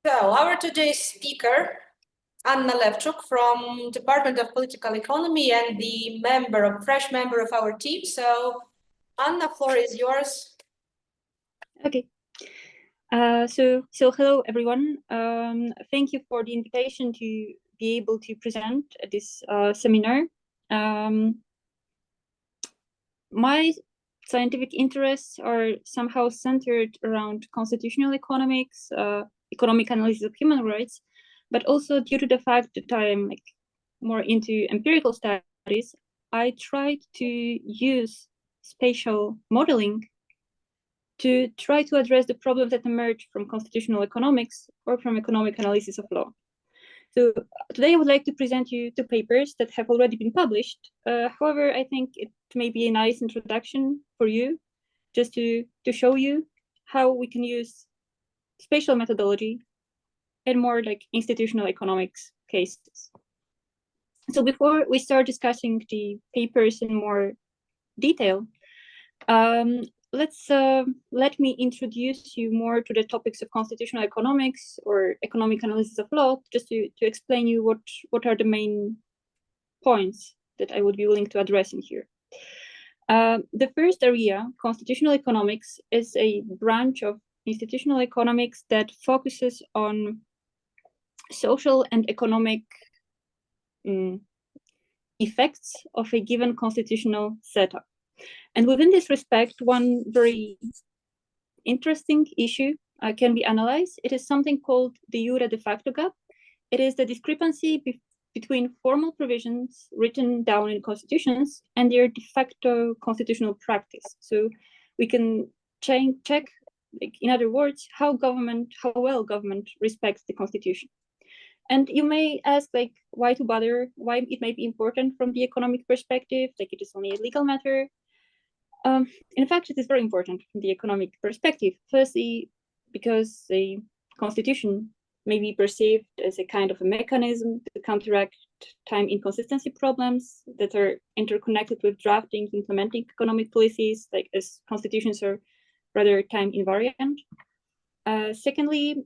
So our today's speaker, Anna Lewczuk from Department of Political Economy and the fresh member of our team. So Anna, floor is yours. Okay. So hello everyone. Thank you for the invitation to be able to present at this seminar. My scientific interests are somehow centered around constitutional economics, economic analysis of human rights, but also due to the fact that I'm more into empirical studies, I tried to use spatial modeling to try to address the problems that emerge from constitutional economics or from economic analysis of law. So today I would like to present you two papers that have already been published. However, I think it may be a nice introduction for you, just to show you how we can use spatial methodology in more institutional economics cases. So before we start discussing the papers in more detail, let me introduce you more to the topics of constitutional economics or economic analysis of law, just to explain you what are the main points that I would be willing to address in here. The first area, constitutional economics, is a branch of institutional economics that focuses on social and economic effects of a given constitutional setup. And within this respect, one very interesting issue can be analyzed. It is something called the jure de facto gap. It is the discrepancy between formal provisions written down in constitutions and their de facto constitutional practice. So we can check, in other words, how well government respects the constitution. And you may ask, why to bother? Why it may be important from the economic perspective? It is only a legal matter. In fact, it is very important from the economic perspective. Firstly, because the constitution may be perceived as a kind of a mechanism to counteract time inconsistency problems that are interconnected with drafting, implementing economic policies, as constitutions are rather time invariant. Secondly,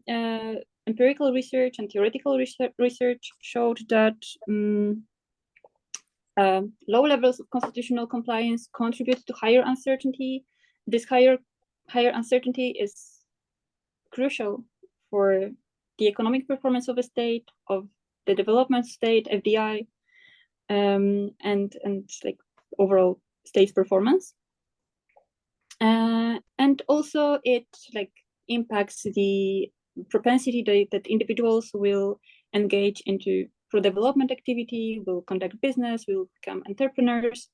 empirical research and theoretical research showed that low levels of constitutional compliance contribute to higher uncertainty. This higher uncertainty is crucial for the economic performance of a state, of the development state, FDI, and overall state's performance. And also it impacts the propensity that individuals will engage into pro-development activity, will conduct business, will become entrepreneurs.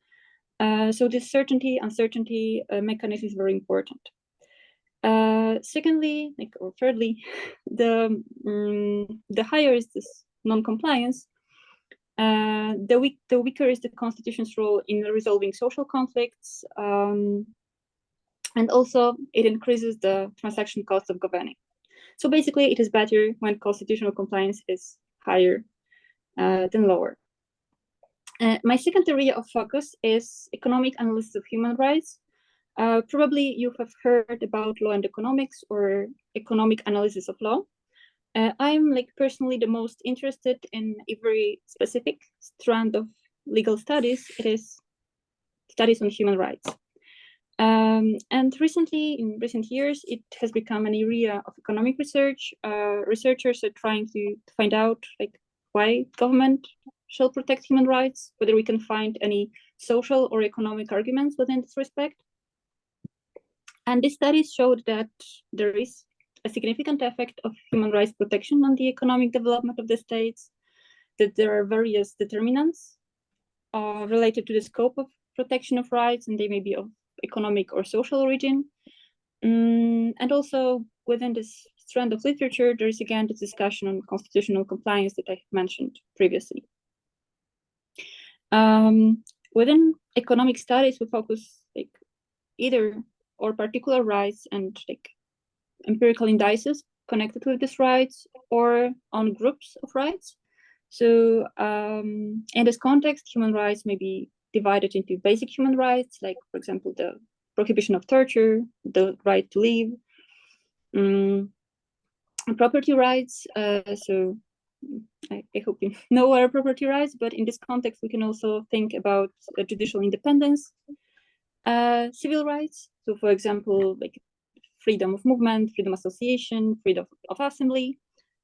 So this uncertainty mechanism is very important. Secondly, or thirdly, the higher is this non-compliance, the weaker is the constitution's role in resolving social conflicts, and also it increases the transaction cost of governing. So basically, it is better when constitutional compliance is higher than lower. My second area of focus is economic analysis of human rights. Probably you have heard about law and economics or economic analysis of law. I'm personally the most interested in a very specific strand of legal studies. It is studies on human rights. And recently, in recent years, it has become an area of economic research. Researchers are trying to find out why government shall protect human rights, whether we can find any social or economic arguments within this respect. And these studies showed that there is a significant effect of human rights protection on the economic development of the states, that there are various determinants related to the scope of protection of rights, and they may be of economic or social origin. And also within this strand of literature, there is again this discussion on constitutional compliance that I mentioned previously. Within economic studies, we focus either on particular rights and empirical indices connected with these rights, or on groups of rights. So in this context, human rights may be divided into basic human rights, for example, the prohibition of torture, the right to live, property rights. So I hope you know what are property rights, but in this context, we can also think about judicial independence, civil rights. So, for example, like freedom of movement, freedom of association, freedom of assembly,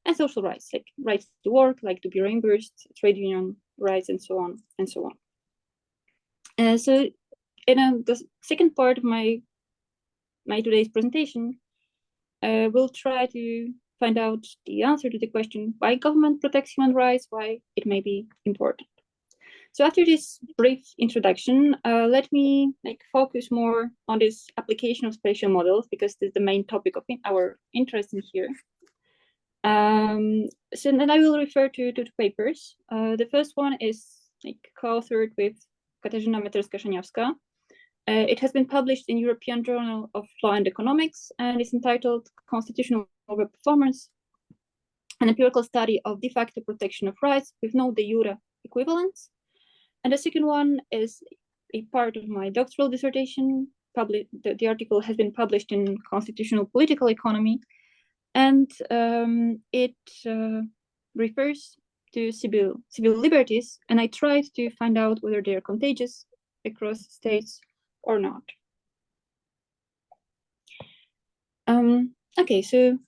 and social rights, like rights to work, like to be reimbursed, trade union rights, and so on and so on. So, in the second part of my today's presentation, we'll try to find out the answer to the question why government protects human rights, why it may be important. So after this brief introduction, let me focus more on this application of spatial models, because this is the main topic of our interest in here. So then I will refer to two papers. The first one is co-authored with Katarzyna Meterska-Szaniawska. It has been published in European Journal of Law and Economics and is entitled Constitutional Overperformance, an empirical study of de facto protection of rights with no de jure equivalence. And the second one is a part of my doctoral dissertation. The article has been published in Constitutional Political Economy, and it refers to civil liberties, and I tried to find out whether they are contagious across states or not. Okay, so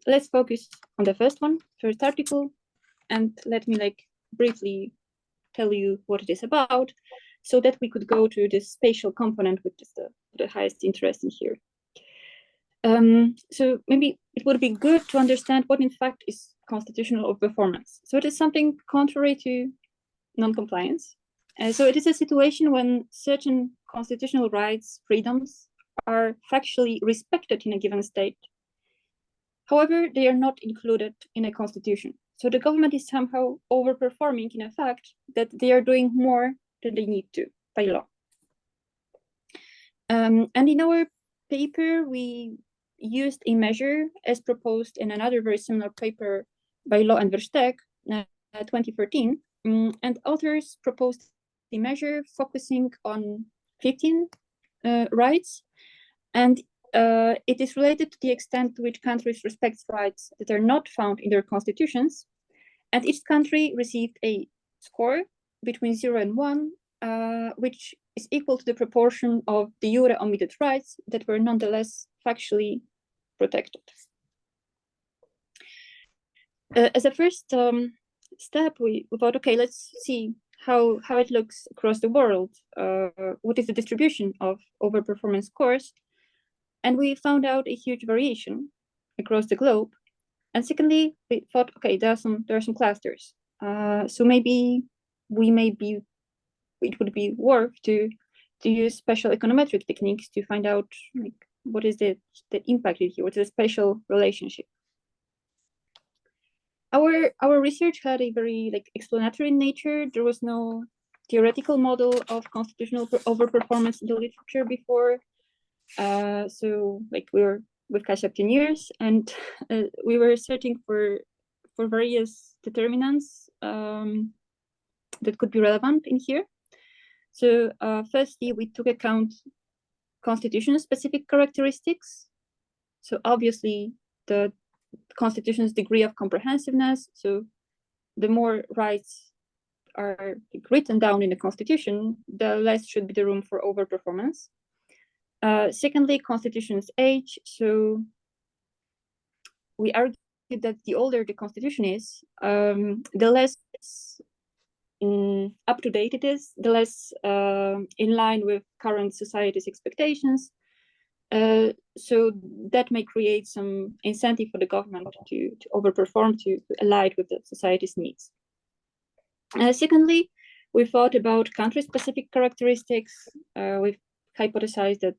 let's focus on the first article, and let me briefly tell you what it is about, so that we could go to the spatial component, which is the highest interest in here. So maybe it would be good to understand what in fact is constitutional overperformance. So it is something contrary to non-compliance. So it is a situation when certain constitutional rights, freedoms are factually respected in a given state. However, they are not included in a constitution. So the government is somehow overperforming in a fact that they are doing more than they need to by law. And in our paper, we used a measure as proposed in another very similar paper by Law and Versteeg, 2013, and authors proposed a measure focusing on 15 rights, and it is related to the extent to which countries respect rights that are not found in their constitutions, and each country received a score between 0 and 1, which is equal to the proportion of de jure omitted rights that were nonetheless factually protected. As a first step, we thought, okay, let's see how it looks across the world. What is the distribution of overperformance scores? And we found out a huge variation across the globe. And secondly, we thought, okay, there are some clusters. So maybe it would be worth to use spatial econometric techniques to find out what is the impact here, what is the spatial relationship. Our research had a very explanatory nature. There was no theoretical model of constitutional overperformance in the literature before. So we were with Kasia 10 years, and we were searching for various determinants that could be relevant in here. So firstly, we took account constitution-specific characteristics. So obviously, the constitution's degree of comprehensiveness. So the more rights are written down in the constitution, the less should be the room for overperformance. Secondly, constitution's age. So we argued that the older the constitution is, the less up to date it is, the less in line with current society's expectations. So that may create some incentive for the government to overperform, to align with the society's needs. Secondly, we thought about country-specific characteristics. We've hypothesized that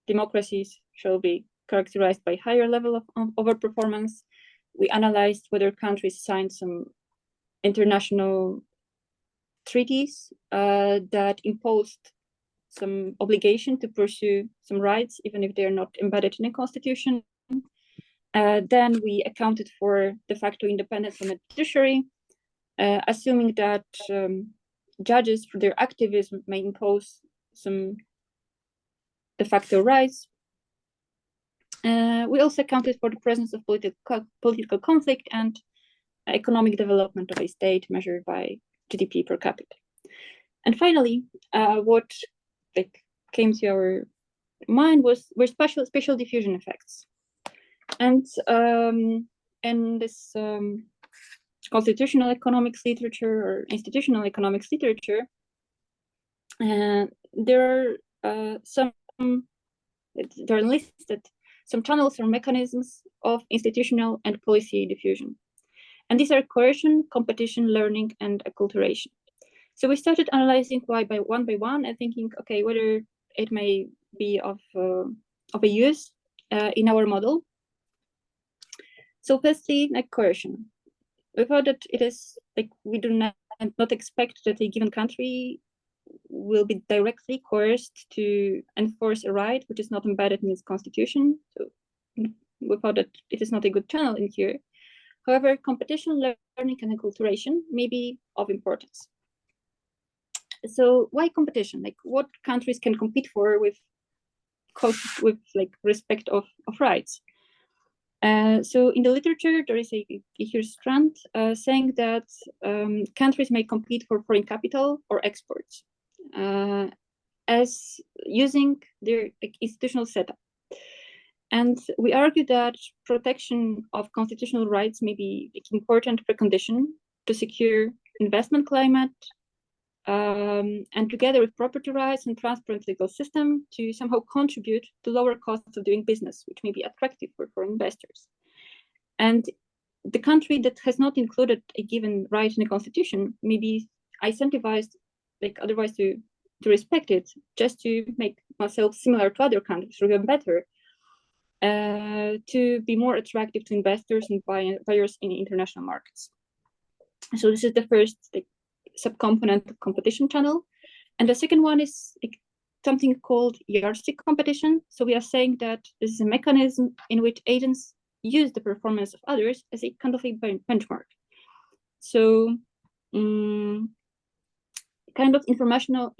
democracies shall be characterized by higher level of overperformance. We analyzed whether countries signed some international treaties that imposed some obligation to pursue some rights, even if they are not embedded in a constitution. Then we accounted for de facto independence from the judiciary, assuming that judges, for their activism, may impose some de facto rights. We also accounted for the presence of political conflict and economic development of a state measured by GDP per capita. And finally, what came to our mind were spatial diffusion effects. And in this constitutional economics literature or institutional economics literature, there are listed some channels or mechanisms of institutional and policy diffusion. And these are coercion, competition, learning, and acculturation. So we started analyzing one by one and thinking, okay, whether it may be of a use in our model. So firstly, coercion. We thought that it is we do not expect that a given country will be directly coerced to enforce a right which is not embedded in its constitution. So we thought that it is not a good channel in here. However, competition, learning, and acculturation may be of importance. So why competition? What countries can compete for with respect of rights? So in the literature, there is a huge strand saying that countries may compete for foreign capital or exports as using their institutional setup. And we argue that protection of constitutional rights may be an important precondition to secure investment climate, and together with property rights and transparent legal system to somehow contribute to lower costs of doing business, which may be attractive for foreign investors. And the country that has not included a given right in the constitution may be incentivized, otherwise to respect it, just to make oneself similar to other countries, or even better, to be more attractive to investors and buyers in international markets. So this is the first subcomponent of competition channel. And the second one is something called yardstick competition. So we are saying that this is a mechanism in which agents use the performance of others as a kind of a benchmark. So kind of informational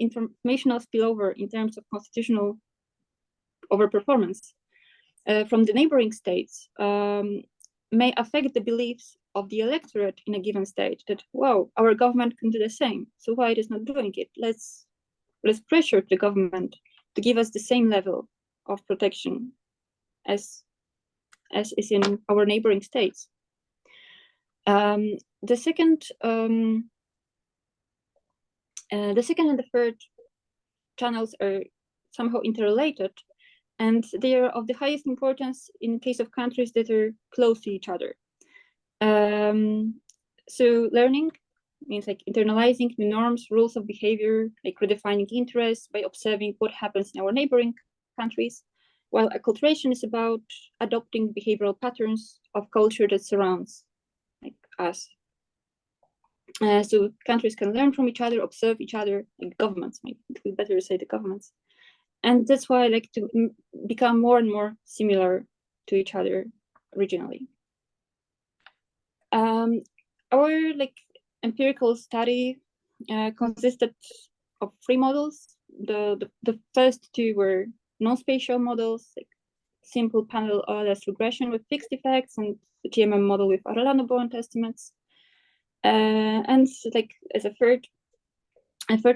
spillover in terms of constitutional overperformance from the neighboring states may affect the beliefs of the electorate in a given state that, wow, our government can do the same. So why it is not doing it? Let's pressure the government to give us the same level of protection as is in our neighboring states. The second and the third channels are somehow interrelated, and they are of the highest importance in case of countries that are close to each other. So learning means internalizing the norms, rules of behavior, redefining interests by observing what happens in our neighboring countries, while acculturation is about adopting behavioral patterns of culture that surrounds us. So countries can learn from each other, observe each other, governments, maybe we better say the governments. And that's why I like to become more and more similar to each other regionally. Our empirical study consisted of 3 models. The first 2 were non-spatial models, simple panel OLS regression with fixed effects, and the GMM model with Arellano Bond estimates. And as a third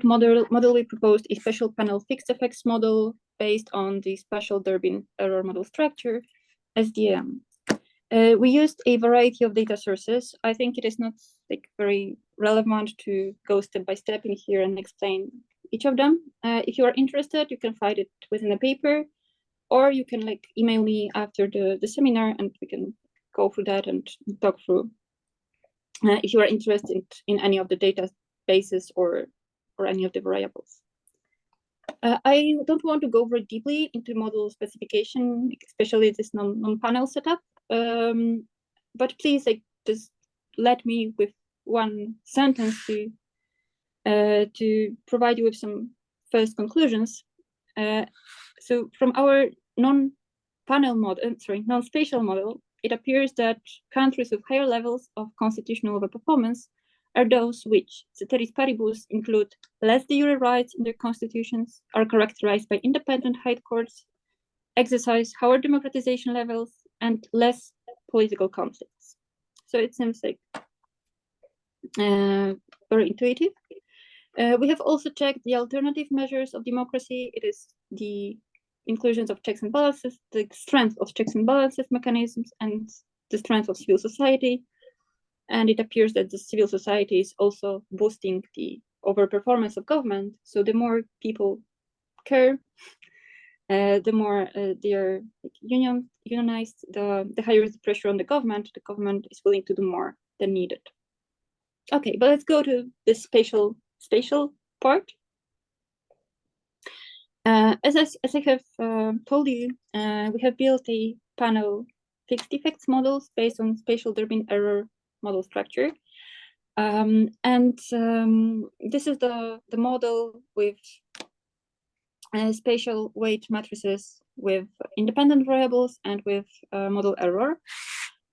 model, we proposed a special panel fixed effects model based on the spatial Durbin error model structure, SDM. We used a variety of data sources. I think it is not very relevant to go step by step in here and explain each of them. If you are interested, you can find it within a paper, or you can email me after the seminar and we can go through that and talk through if you are interested in any of the databases or any of the variables. I don't want to go very deeply into model specification, especially this non-panel setup. But please just let me with one sentence to provide you with some first conclusions. So from our non-spatial model, it appears that countries with higher levels of constitutional overperformance are those which, ceteris paribus, include less de jure rights in their constitutions, are characterized by independent high courts, exercise higher democratization levels, and less political conflicts. So it seems like very intuitive. We have also checked the alternative measures of democracy. It is the inclusions of checks and balances, the strength of checks and balances mechanisms, and the strength of civil society. And it appears that the civil society is also boosting the overperformance of government. So the more people care, the more they are unionized, the higher is the pressure on the government. The government is willing to do more than needed. Okay, but let's go to the spatial part. As I have told you, we have built a panel fixed effects models based on spatial Durbin error model structure. This is the model with spatial weight matrices with independent variables and with model error.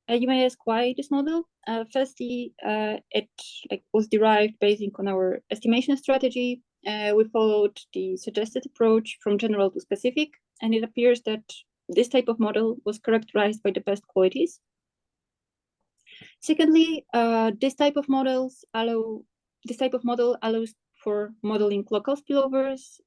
You may ask why this model. Firstly, it was derived based on our estimation strategy. We followed the suggested approach from general to specific, and it appears that this type of model was characterized by the best qualities. Secondly, this type of model allows for modeling local spillovers.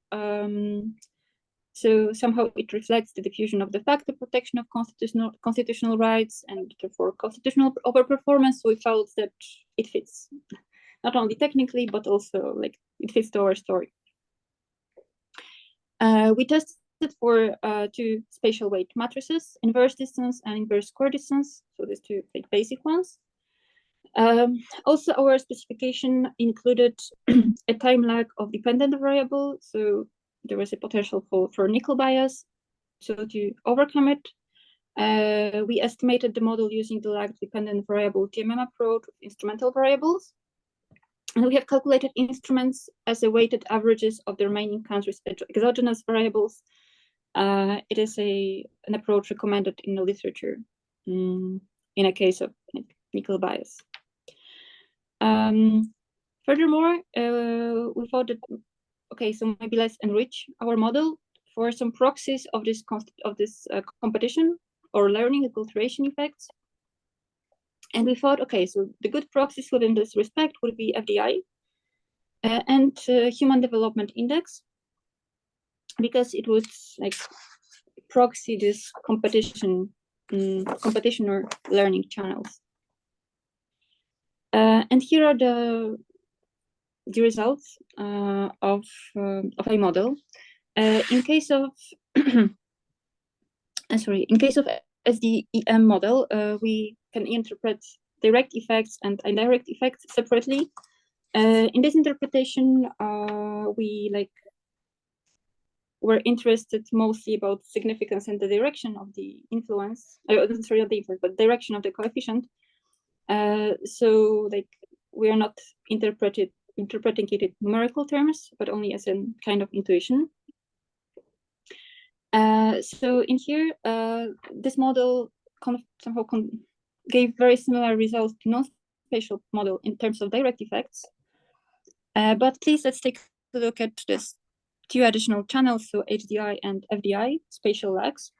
So somehow it reflects the diffusion of de facto protection of constitutional rights and therefore constitutional overperformance. So we felt that it fits not only technically, but also it fits to our story. We tested for two spatial weight matrices, inverse distance and inverse square distance. So these two basic ones. Also, our specification included a time lag of dependent variable. So there was a potential for nickel bias. So to overcome it, we estimated the model using the lag dependent variable DMM approach with instrumental variables. And we have calculated instruments as a weighted averages of the remaining countries' exogenous variables. It is an approach recommended in the literature in a case of nickel bias. Furthermore, we thought that so maybe let's enrich our model for some proxies of this competition or learning acculturation effects. And we thought, so the good proxies within this respect would be FDI and Human Development Index, because it would proxy this competition or learning channels. And here are the results of a model. In case of SDEM model, we can interpret direct effects and indirect effects separately. In this interpretation, we were interested mostly about significance and the direction of the influence. Sorry, not the influence, but direction of the coefficient. So we are not interpreting it in numerical terms, but only as a kind of intuition. So in here, this model somehow gave very similar results to non-spatial model in terms of direct effects. But please, let's take a look at this two additional channels, so HDI and FDI, spatial lags.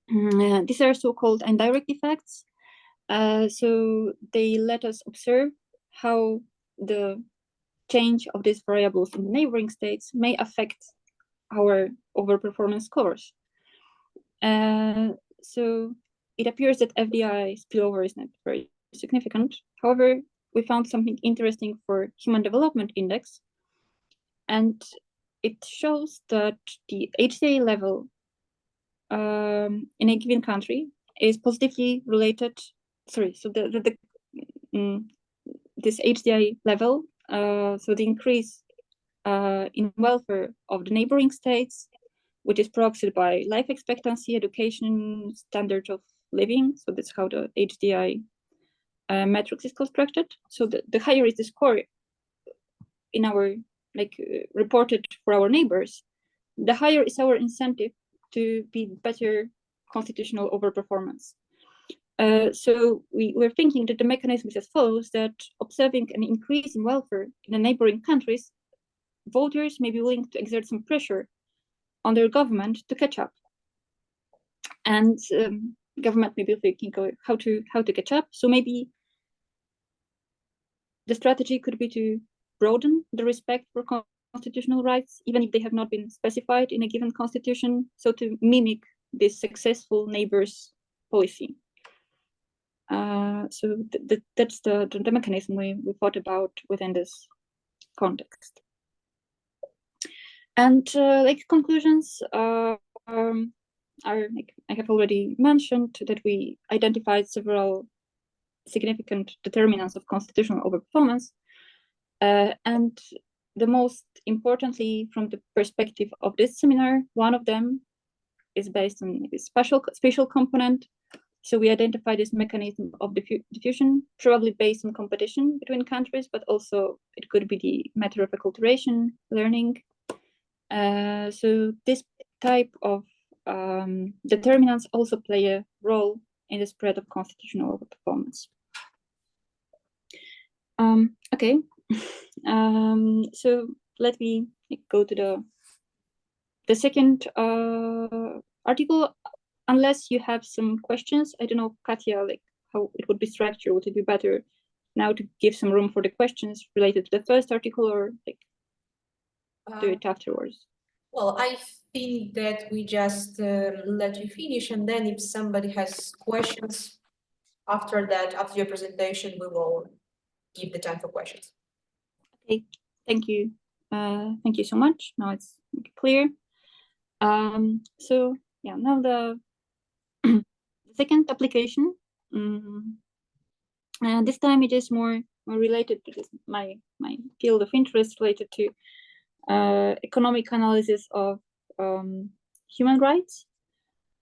These are so-called indirect effects. So they let us observe how the change of these variables in the neighboring states may affect our overperformance scores. So it appears that FDI spillover is not very significant. However, we found something interesting for Human Development Index, and it shows that the HDI level in a given country is positively related. Sorry, so this HDI level, so the increase in welfare of the neighboring states, which is proxied by life expectancy, education, standard of living. So that's how the HDI matrix is constructed. So the higher is the score in our reported for our neighbors, the higher is our incentive to be better constitutional overperformance. So we're thinking that the mechanism is as follows: that observing an increase in welfare in the neighboring countries, voters may be willing to exert some pressure on their government to catch up and government may be thinking how to catch up. So maybe the strategy could be to broaden the respect for constitutional rights, even if they have not been specified in a given constitution, so to mimic this successful neighbors policy. So that's the mechanism we thought about within this context. And like conclusions are like I have already mentioned that we identified several significant determinants of constitutional overperformance, and the most importantly, from the perspective of this seminar, one of them is based on the spatial component. So we identify this mechanism of diffusion, probably based on competition between countries, but also it could be the matter of acculturation, learning. So this type of determinants also play a role in the spread of constitutional overperformance. Okay, so let me go to the second article. Unless you have some questions, I don't know, Katya, like how it would be structured. Would it be better now to give some room for the questions related to the first article, or like do it afterwards? Well, I think that we just let you finish, and then if somebody has questions after that, after your presentation, we will give the time for questions. Okay, thank you. Thank you so much. Now it's clear. So yeah, now the second application, and this time it is more related to this, my field of interest related to economic analysis of human rights.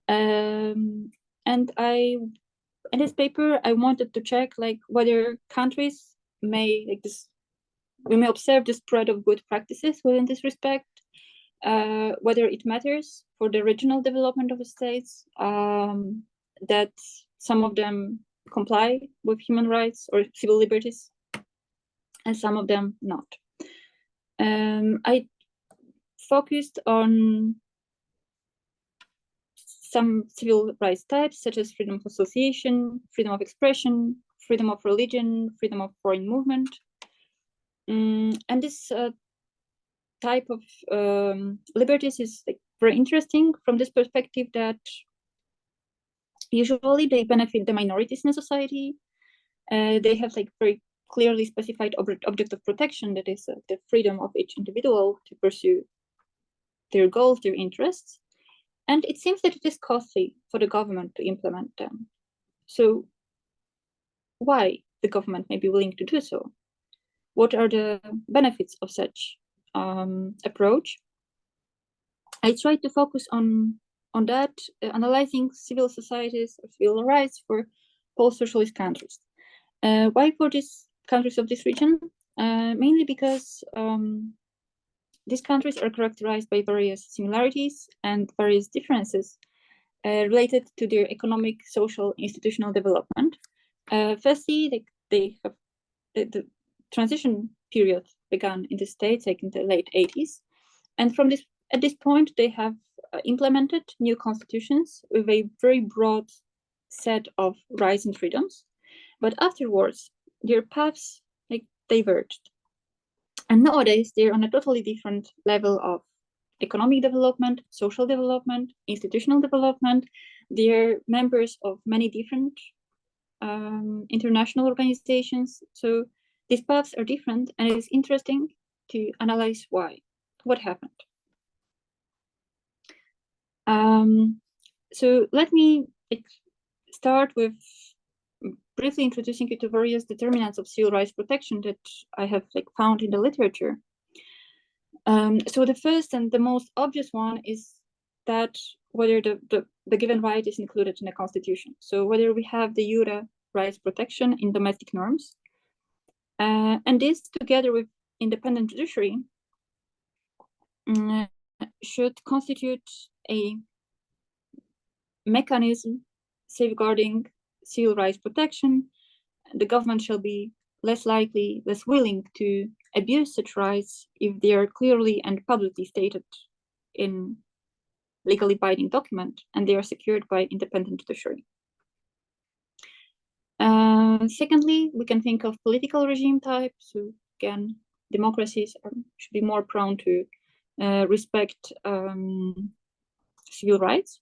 And in this paper, I wanted to check like whether countries may we may observe the spread of good practices within this respect, whether it matters for the regional development of the states, that some of them comply with human rights or civil liberties, and some of them not. I focused on some civil rights types, such as freedom of association, freedom of expression, freedom of religion, freedom of foreign movement. And this type of liberties is like very interesting from this perspective that usually they benefit the minorities in a society. They have like very clearly specified object of protection, that is the freedom of each individual to pursue their goals, their interests. And it seems that it is costly for the government to implement them. So why the government may be willing to do so? What are the benefits of such approach? I tried to focus on that, analyzing civil societies or civil rights for post-socialist countries. Why for these countries of this region? Mainly because these countries are characterized by various similarities and various differences related to their economic, social, institutional development. Firstly, they have the transition period began in the States, like in the late 80s. And from this, at this point, they have implemented new constitutions with a very broad set of rights and freedoms. But afterwards, their paths like diverged. And nowadays, they're on a totally different level of economic development, social development, institutional development. They're members of many different international organizations. So these paths are different, and it is interesting to analyze why, what happened. So let me start with briefly introducing you to various determinants of civil rights protection that I have found in the literature. So the first and the most obvious one is that whether the given right is included in the constitution. So whether we have de jure rights protection in domestic norms, and this together with independent judiciary should constitute a mechanism safeguarding civil rights protection. The government shall be less likely, less willing to abuse such rights if they are clearly and publicly stated in legally binding document, and they are secured by independent judiciary. Secondly, we can think of political regime types. So again, democracies should be more prone to respect civil rights.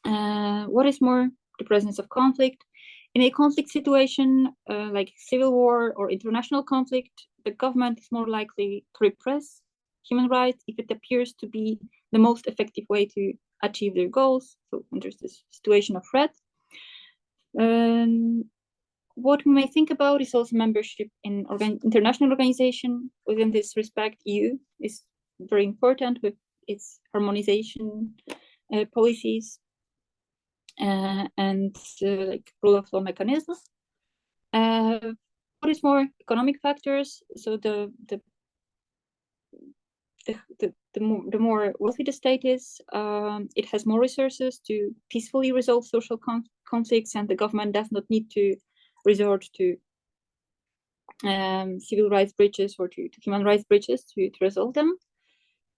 What is more, the presence of conflict. In a conflict situation, like civil war or international conflict, the government is more likely to repress human rights if it appears to be the most effective way to achieve their goals. So when there's this situation of threat. What we may think about is also membership in international organization. Within this respect, EU is very important with its harmonization policies and like rule of law mechanisms. What is more, economic factors? So the more wealthy the state is, it has more resources to peacefully resolve social conflicts, and the government does not need to resort to civil rights breaches or to human rights breaches to resolve them.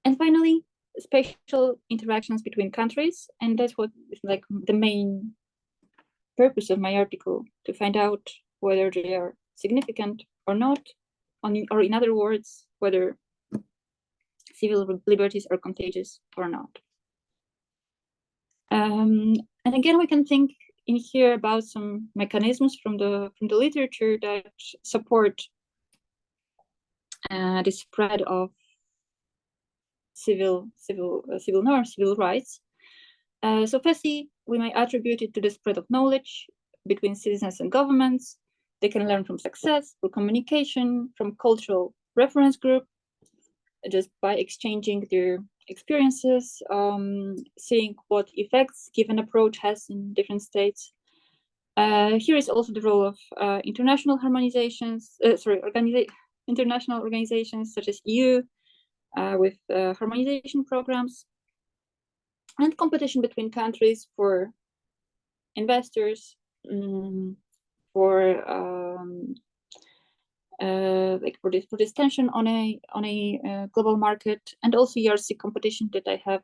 And finally, spatial interactions between countries, and that's what is like the main purpose of my article, to find out whether they are significant or not, or in other words, whether civil liberties are contagious or not. And again, we can think in here about some mechanisms from the literature that support the spread of civil norms, civil rights. So firstly, we might attribute it to the spread of knowledge between citizens and governments. They can learn from success, through communication, from cultural reference group, just by exchanging their experiences, seeing what effects given approach has in different states. Here is also the role of international harmonizations, international organizations such as EU with harmonization programs, and competition between countries for investors, for this tension on a global market, and also ERC competition that I have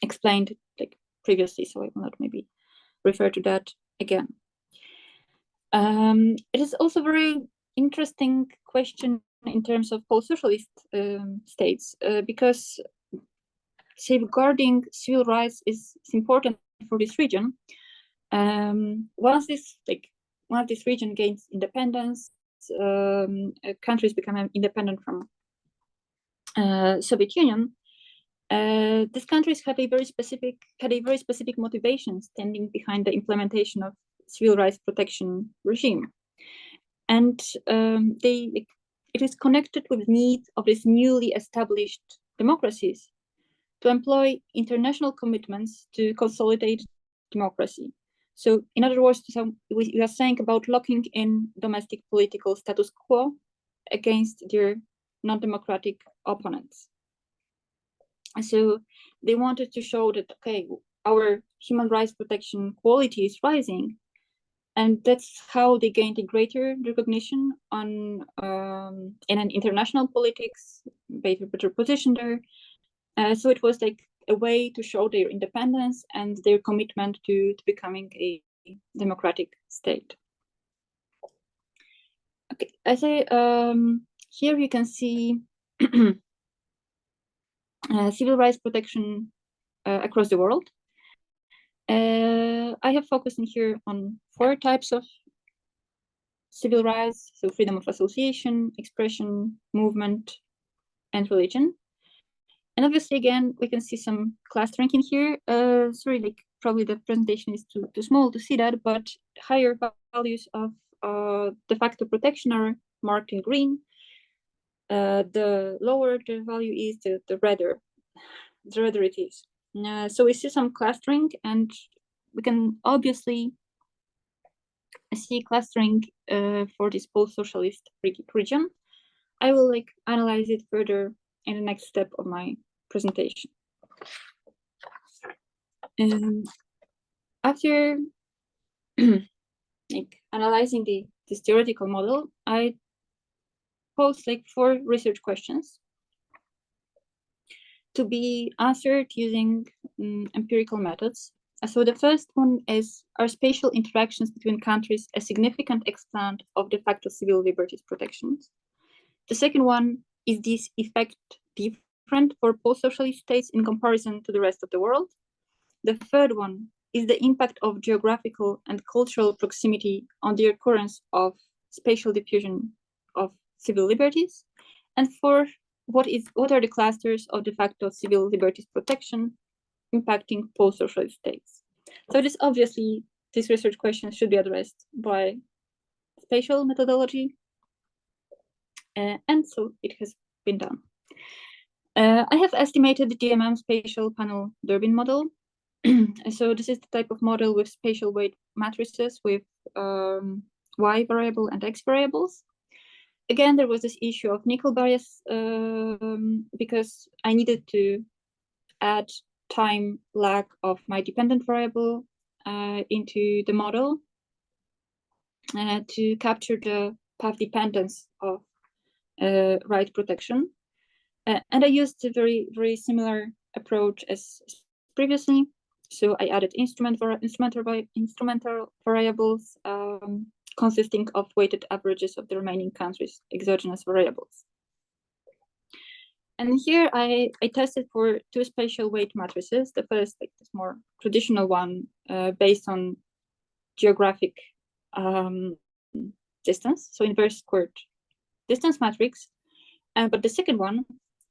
explained like previously, so I will not maybe refer to that again. It is also a very interesting question in terms of post-socialist states, because safeguarding civil rights is important for this region. Once this region gains independence, countries become independent from Soviet Union. These countries had a very specific motivation standing behind the implementation of civil rights protection regime, and it is connected with the need of these newly established democracies to employ international commitments to consolidate democracy. So, in other words, we are saying about locking in domestic political status quo against their non-democratic opponents. So they wanted to show that, okay, our human rights protection quality is rising, and that's how they gained a greater recognition on in an international politics, better position there. So it was like a way to show their independence and their commitment to becoming a democratic state. Okay, as here you can see civil rights protection across the world. I have focused in here on 4 types of civil rights, so freedom of association, expression, movement, and religion. And obviously, again, we can see some clustering in here. Sorry, like probably the presentation is too small to see that, but higher values of de facto protection are marked in green. The lower the value is, the redder it is. So we see some clustering, and we can obviously see clustering for this post-socialist region. I will analyze it further in the next step of my presentation. After analyzing this theoretical model, I posed 4 research questions. to be answered using empirical methods. So the first one is, are spatial interactions between countries a significant extent of de facto civil liberties protections? The second one, is this effect different for post-socialist states in comparison to the rest of the world? The third one, is the impact of geographical and cultural proximity on the occurrence of spatial diffusion of civil liberties? And fourth, what are the clusters of de facto civil liberties protection impacting post-socialist states? So this obviously, these research questions should be addressed by spatial methodology, and so it has been done. I have estimated the DMM spatial panel Durbin model. So this is the type of model with spatial weight matrices with y variable and x variables. Again, there was this issue of nickel bias because I needed to add time lag of my dependent variable into the model to capture the path dependence of right protection. And I used a very, very similar approach as previously. So I added instrumental variables consisting of weighted averages of the remaining countries' exogenous variables. And here I tested for two spatial weight matrices. The first, like this more traditional one, based on geographic distance, so inverse squared distance matrix. But the second one,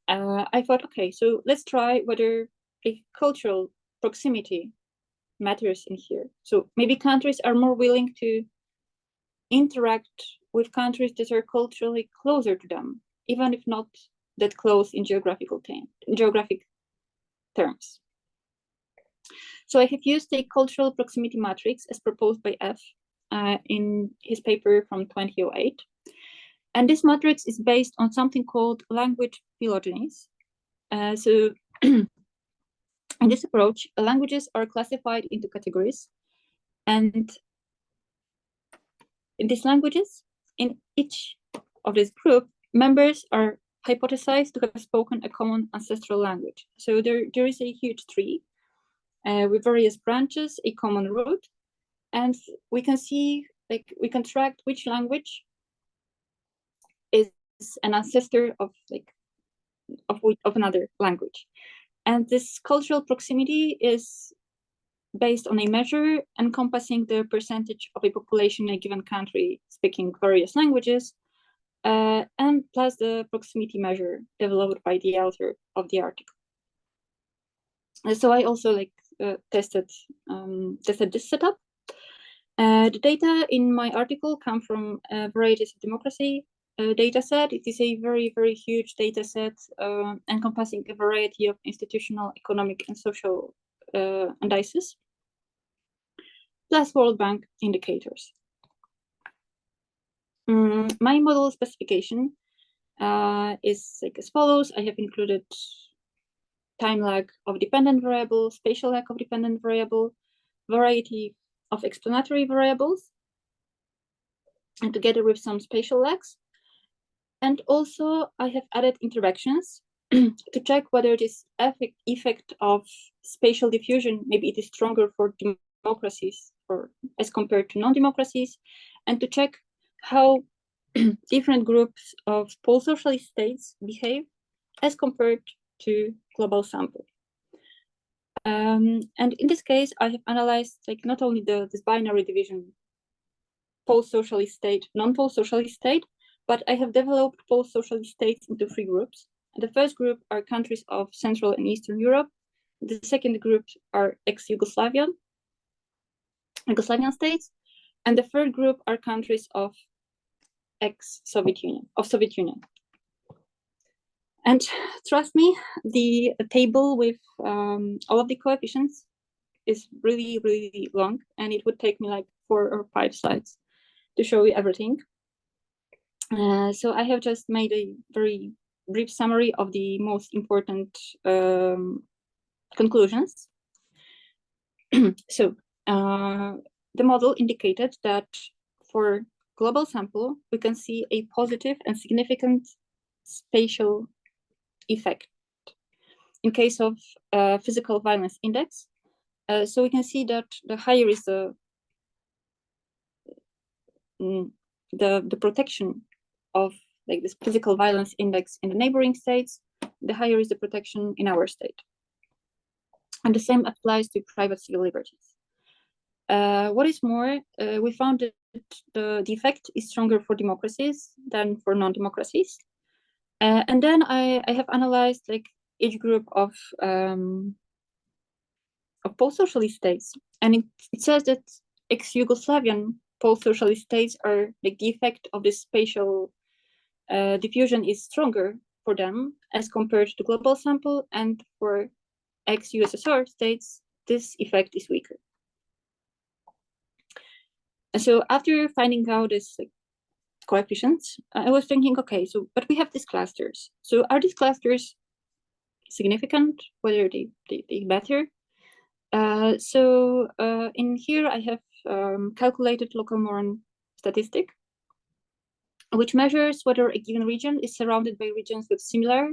I thought, okay, so let's try whether the cultural proximity matters in here. So maybe countries are more willing to interact with countries that are culturally closer to them, even if not that close in geographic terms. So I have used a cultural proximity matrix as proposed by F in his paper from 2008. And this matrix is based on something called language phylogenies. So in this approach, languages are classified into categories. And in these languages, in each of this group, members are hypothesized to have spoken a common ancestral language. So there is a huge tree with various branches, a common root, and we can see, like, we can track which language is an ancestor of another language. And this cultural proximity is based on a measure encompassing the percentage of a population in a given country speaking various languages, and plus the proximity measure developed by the author of the article. And so I also tested this setup. The data in my article come from Varieties of Democracy data set. It is a very, very huge data set encompassing a variety of institutional, economic, and social indices, plus World Bank indicators. My model specification is like as follows. I have included time lag of dependent variable, spatial lag of dependent variable, variety of explanatory variables, and together with some spatial lags. And also I have added interactions to check whether this effect of spatial diffusion, maybe it is stronger for democracies or as compared to non-democracies, and to check how different groups of post-socialist states behave as compared to global sample. And in this case, I have analyzed not only this binary division, post-socialist state, non-post-socialist state, but I have developed post-socialist states into three groups. And the first group are countries of Central and Eastern Europe. The second group are ex-Yugoslavian states. And the third group are countries of ex-Soviet Union. And trust me, the table with all of the coefficients is really, really long, and it would take me like 4 or 5 slides to show you everything. So I have just made a very brief summary of the most important conclusions. So the model indicated that for global sample, we can see a positive and significant spatial effect. in case of physical violence index, so we can see that the higher is the protection of like this physical violence index in the neighboring states, the higher is the protection in our state. And the same applies to private civil liberties. What is more, we found that the effect is stronger for democracies than for non-democracies. And then I have analyzed like each group of post-socialist states, and it says that ex-Yugoslavian post-socialist states are like the effect of this spatial diffusion is stronger for them as compared to the global sample, and for ex-USSR states, this effect is weaker. And so after finding out this like, coefficients, I was thinking, okay, so but we have these clusters. So are these clusters significant? Whether they matter? So in here I have calculated local Moran statistic, which measures whether a given region is surrounded by regions with similar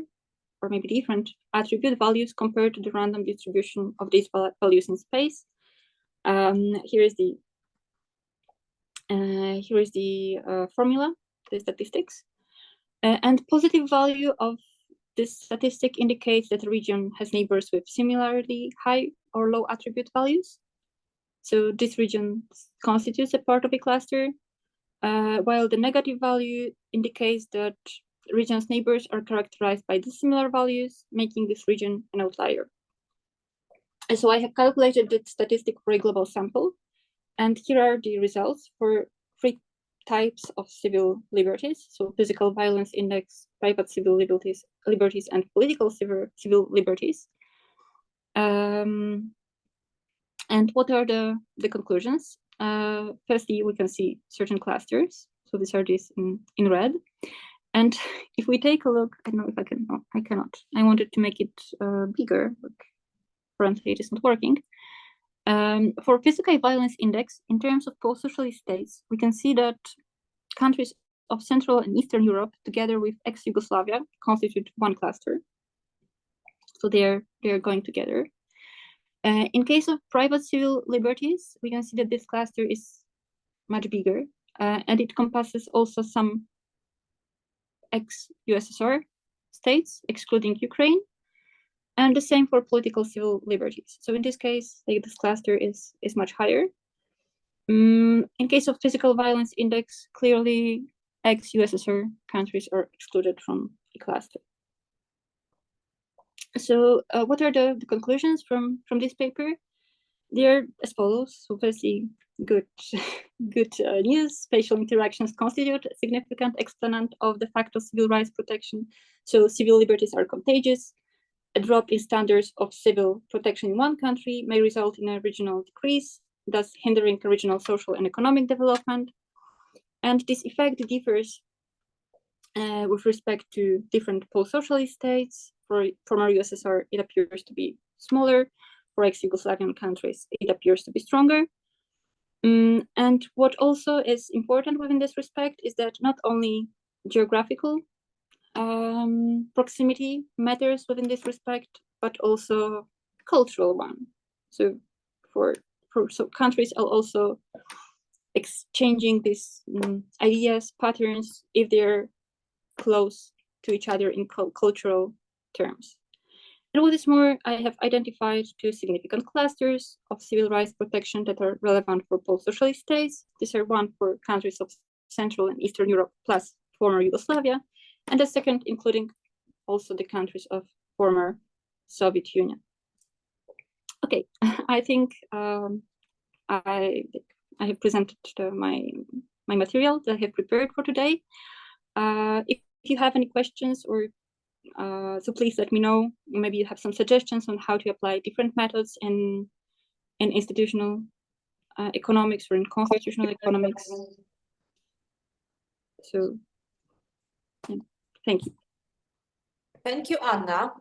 or maybe different attribute values compared to the random distribution of these values in space. Here is the formula, the statistics, and positive value of this statistic indicates that the region has neighbors with similarly high or low attribute values. So this region constitutes a part of a cluster, while the negative value indicates that the region's neighbors are characterized by dissimilar values, making this region an outlier. And so I have calculated the statistic for a global sample, and here are the results for 3 types of civil liberties. So physical violence index, private civil liberties, and political civil liberties. And what are the conclusions? Firstly, we can see certain clusters. So these are these in red. And if we take a look, I don't know if I can, no, I cannot. I wanted to make it bigger, but apparently it isn't working. For physical violence index, in terms of post-socialist states, we can see that countries of Central and Eastern Europe, together with ex-Yugoslavia, constitute one cluster. So they're going together. In case of private civil liberties, we can see that this cluster is much bigger, and it encompasses also some ex-USSR states, excluding Ukraine, and the same for political civil liberties. So in this case, like, this cluster is much higher. In case of physical violence index, clearly ex-USSR countries are excluded from the cluster. So what are the conclusions from this paper? They're as follows. So firstly, good news. Spatial interactions constitute a significant exponent of the fact of civil rights protection. So civil liberties are contagious. A drop in standards of civil protection in one country may result in a regional decrease, thus hindering regional social and economic development. And this effect differs with respect to different post-socialist states. For former USSR, it appears to be smaller. For ex-Yugoslavian countries, it appears to be stronger. And what also is important within this respect is that not only geographical proximity matters within this respect, but also cultural one. So so countries are also exchanging these ideas, patterns, if they're close to each other in cultural terms. And what is more, I have identified 2 significant clusters of civil rights protection that are relevant for post-socialist states. These are one for countries of Central and Eastern Europe plus former Yugoslavia, and the second including also the countries of former Soviet Union. Okay, I think I have presented my material that I have prepared for today. If you have any questions, or so please let me know. Maybe you have some suggestions on how to apply different methods in institutional economics or in constitutional economics. So, yeah. Thank you. Thank you, Anna.